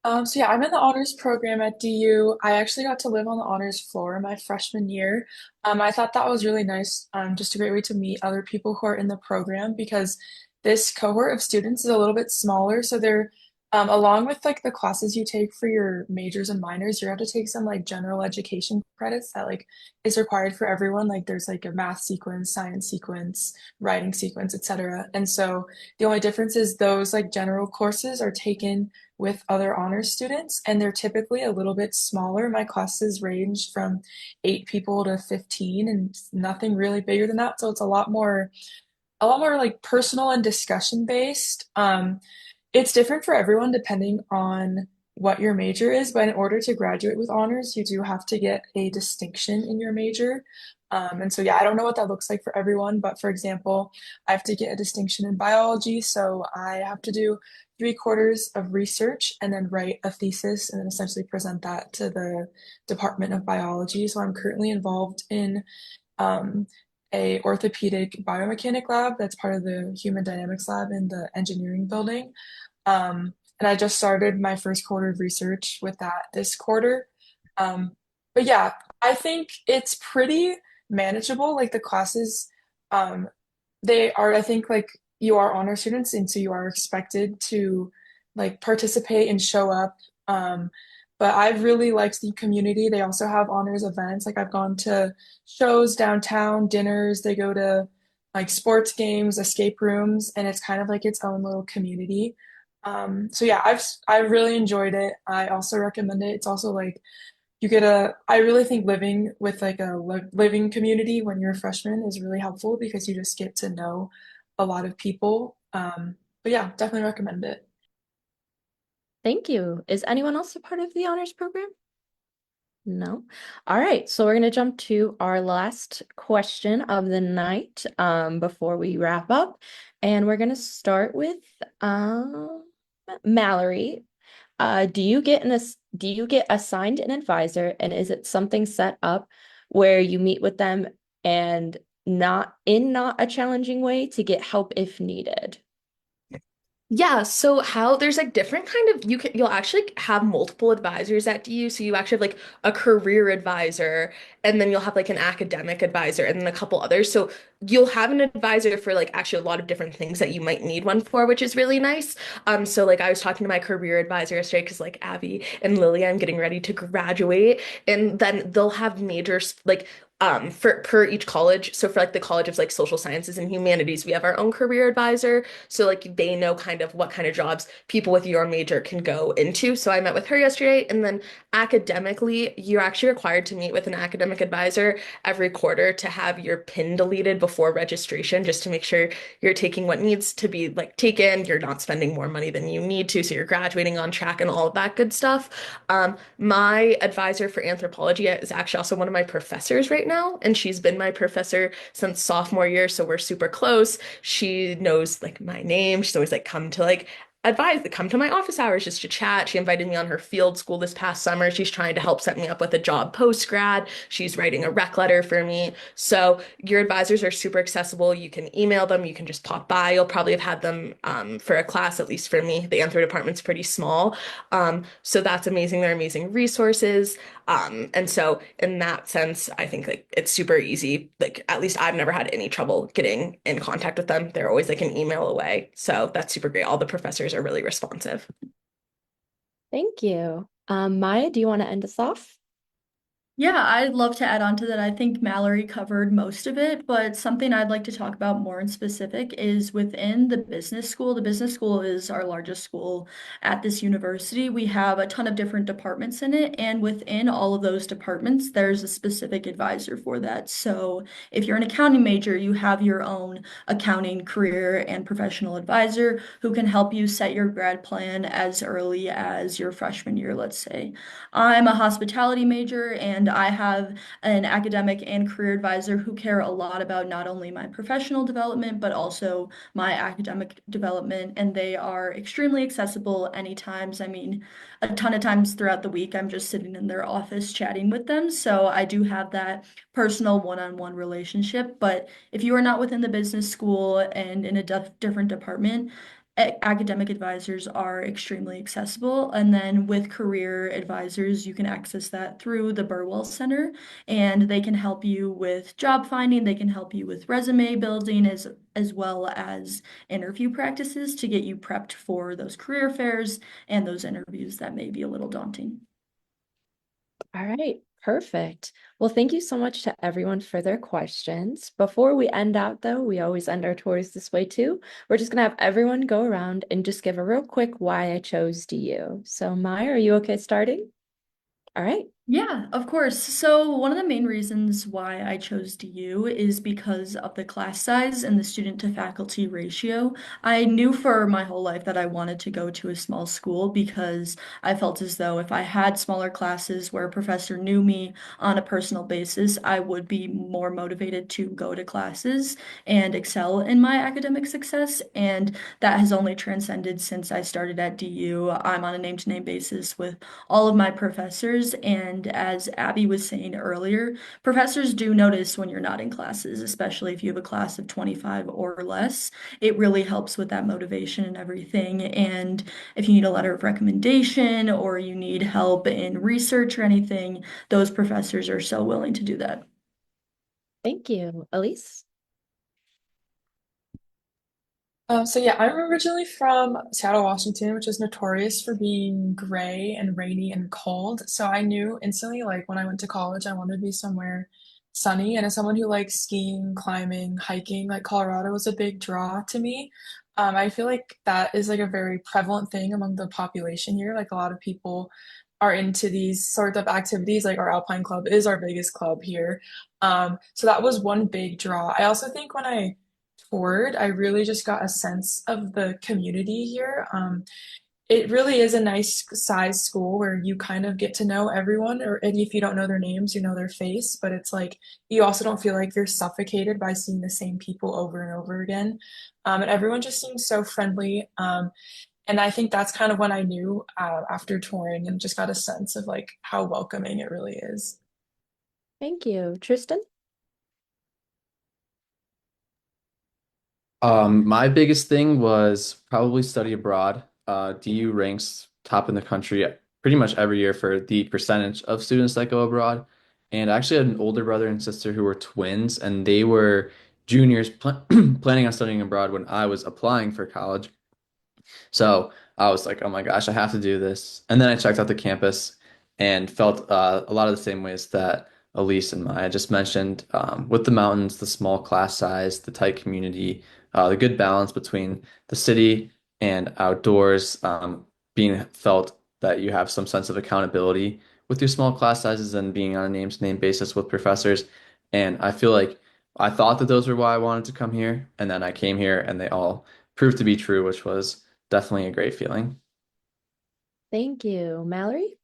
So yeah, I'm in the honors program at DU. I actually got to live on the honors floor my freshman year. I thought that was really nice. Just a great way to meet other people who are in the program because this cohort of students is a little bit smaller. So they're along with like the classes you take for your majors and minors, you have to take some like general education credits that like is required for everyone. Like there's like a math sequence, science sequence, writing sequence, etc. And so the only difference is those like general courses are taken with other honors students, and they're typically a little bit smaller. My classes range from 8 people to 15, and nothing really bigger than that. So it's a lot more like personal and discussion based. It's different for everyone depending on what your major is, but in order to graduate with honors, you do have to get a distinction in your major. And so, yeah, I don't know what that looks like for everyone, but for example, I have to get a distinction in biology, so I have to do 3/4 of research and then write a thesis and then essentially present that to the Department of Biology. So I'm currently involved in um, a orthopedic biomechanic lab that's part of the human dynamics lab in the engineering building. And I just started my first quarter of research with that this quarter. But yeah, I think it's pretty manageable. Like the classes, um, they are, I think, like you are honor students, and so you are expected to like participate and show up. But I've really liked the community. They also have honors events. Like I've gone to shows downtown, dinners. They go to like sports games, escape rooms, and it's kind of like its own little community. So yeah, I've really enjoyed it. I also recommend it. It's also like I really think living with like a living community when you're a freshman is really helpful because you just get to know a lot of people. But yeah, definitely recommend it. Thank you. Is anyone else a part of the honors program? No. All right, so we're going to jump to our last question of the night before we wrap up. And we're going to start with Mallory. Do you get assigned an advisor, and is it something set up where you meet with them and not a challenging way to get help if needed? Yeah, so how there's like different kind of you'll actually have multiple advisors at DU. So you actually have like a career advisor, and then you'll have like an academic advisor and then a couple others. So you'll have an advisor for like actually a lot of different things that you might need one for, which is really nice. So like I was talking to my career advisor yesterday because like Abby and Lily, I'm getting ready to graduate, and then they'll have majors like for per each college. So for like the College of like Social Sciences and Humanities, we have our own career advisor. So like they know kind of what kind of jobs people with your major can go into. So I met with her yesterday. And then academically, you're actually required to meet with an academic advisor every quarter to have your PIN deleted before registration, just to make sure you're taking what needs to be like taken, you're not spending more money than you need to, so you're graduating on track and all of that good stuff. My advisor for anthropology is actually also one of my professors right now, and she's been my professor since sophomore year, so we're super close. She knows like my name. She's always like come to like advise come to my office hours just to chat. She invited me on her field school this past summer. She's trying to help set me up with a job post grad. She's writing a rec letter for me. So your advisors are super accessible. You can email them, you can just pop by. You'll probably have had them for a class, at least for me. The anthro department's pretty small. So that's amazing. They're amazing resources. And so in that sense, I think like it's super easy. Like at least I've never had any trouble getting in contact with them. They're always like an email away. So that's super great. All the professors are really responsive. Thank you. Maya, do you want to end us off? Yeah, I'd love to add on to that. I think Mallory covered most of it, but something I'd like to talk about more in specific is within the business school. The business school is our largest school at this university. We have a ton of different departments in it, and within all of those departments, there's a specific advisor for that. So if you're an accounting major, you have your own accounting career and professional advisor who can help you set your grad plan as early as your freshman year, let's say. I'm a hospitality major and I have an academic and career advisor who care a lot about not only my professional development, but also my academic development. And they are extremely accessible anytime. I mean, a ton of times throughout the week, I'm just sitting in their office chatting with them. So I do have that personal one-on-one relationship. But if you are not within the business school and in a different department, academic advisors are extremely accessible. And then with career advisors, you can access that through the Burwell Center, and they can help you with job finding, they can help you with resume building as well as interview practices to get you prepped for those career fairs and those interviews that may be a little daunting. All right, perfect. Well, thank you so much to everyone for their questions. Before we end out, though, we always end our tours this way too. We're just gonna have everyone go around and just give a real quick why I chose DU. So, Maya, are you okay starting? All right. Yeah, of course. So one of the main reasons why I chose DU is because of the class size and the student to faculty ratio. I knew for my whole life that I wanted to go to a small school because I felt as though if I had smaller classes where a professor knew me on a personal basis, I would be more motivated to go to classes and excel in my academic success. And that has only transcended since I started at DU. I'm on a name-to-name basis with all of my professors. And as Abby was saying earlier, professors do notice when you're not in classes, especially if you have a class of 25 or less. It really helps with that motivation and everything. And if you need a letter of recommendation or you need help in research or anything, those professors are so willing to do that. Thank you. Elise? So yeah, I'm originally from Seattle, Washington, which is notorious for being gray and rainy and cold. So I knew instantly, like when I went to college, I wanted to be somewhere sunny. And as someone who likes skiing, climbing, hiking, like Colorado was a big draw to me. I feel like that is like a very prevalent thing among the population here. Like a lot of people are into these sort of activities. Like our Alpine Club is our biggest club here. So that was one big draw. I also think when I toured, I really just got a sense of the community here. It really is a nice size school where you kind of get to know everyone, or and if you don't know their names, you know their face, but it's like you also don't feel like you're suffocated by seeing the same people over and over again. And everyone just seems so friendly. And I think that's kind of when I knew after touring and just got a sense of like how welcoming it really is. Thank you. Tristan? My biggest thing was probably study abroad. DU ranks top in the country pretty much every year for the percentage of students that go abroad. And I actually had an older brother and sister who were twins, and they were juniors pl planning on studying abroad when I was applying for college. So I was like, oh my gosh, I have to do this. And then I checked out the campus and felt a lot of the same ways that Elise and Maya just mentioned, with the mountains, the small class size, the tight community, the good balance between the city and outdoors, being felt that you have some sense of accountability with your small class sizes and being on a name-to-name basis with professors. And I feel like I thought that those were why I wanted to come here. And then I came here and they all proved to be true, which was definitely a great feeling. Thank you. Mallory?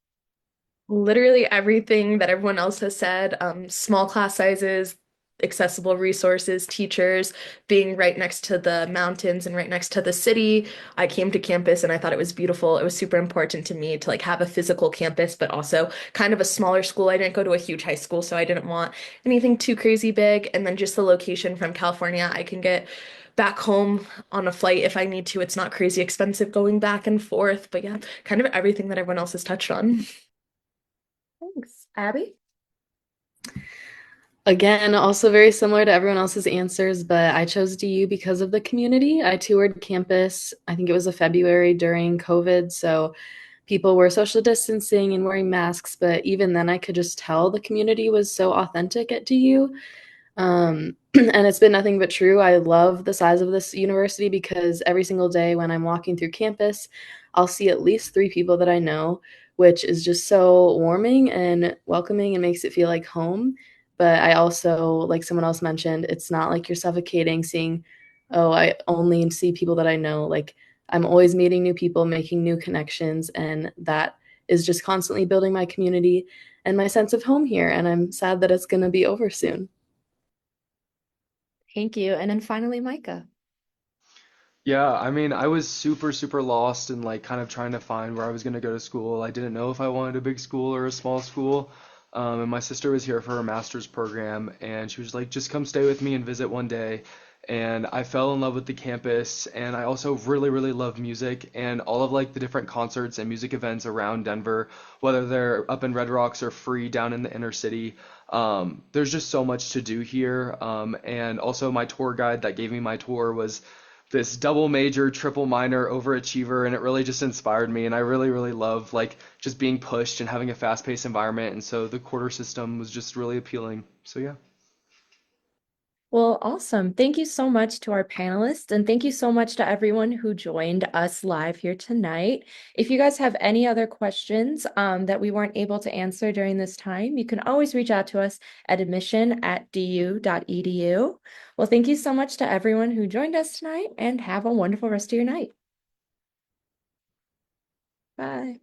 Literally everything that everyone else has said, small class sizes, accessible resources, teachers, being right next to the mountains and right next to the city. I came to campus and I thought it was beautiful. It was super important to me to like have a physical campus, but also kind of a smaller school. I didn't go to a huge high school, so I didn't want anything too crazy big. And then just the location from California, I can get back home on a flight if I need to. It's not crazy expensive going back and forth, but yeah, kind of everything that everyone else has touched on. Thanks. Abby? Again, also very similar to everyone else's answers, but I chose DU because of the community. I toured campus, I think it was a February during COVID, so people were social distancing and wearing masks, but even then I could just tell the community was so authentic at DU. And it's been nothing but true. I love the size of this university because every single day when I'm walking through campus, I'll see at least 3 people that I know, which is just so warming and welcoming and makes it feel like home. But I also, like someone else mentioned, it's not like you're suffocating seeing, oh, I only see people that I know. Like I'm always meeting new people, making new connections, and that is just constantly building my community and my sense of home here. And I'm sad that it's going to be over soon. Thank you. And then finally, Micah. Yeah, I mean, I was super, super lost and like kind of trying to find where I was going to go to school. I didn't know if I wanted a big school or a small school. And my sister was here for her master's program, and she was like, just come stay with me and visit one day. And I fell in love with the campus, and I also really, really love music and all of like the different concerts and music events around Denver, whether they're up in Red Rocks or free down in the inner city. There's just so much to do here. And also my tour guide that gave me my tour was this double major, triple minor overachiever, and it really just inspired me. And I really, really love like just being pushed and having a fast-paced environment. And so the quarter system was just really appealing. So yeah. Well, awesome. Thank you so much to our panelists, and thank you so much to everyone who joined us live here tonight. If you guys have any other questions that we weren't able to answer during this time, you can always reach out to us at admission@du.edu. Well, thank you so much to everyone who joined us tonight, and have a wonderful rest of your night. Bye.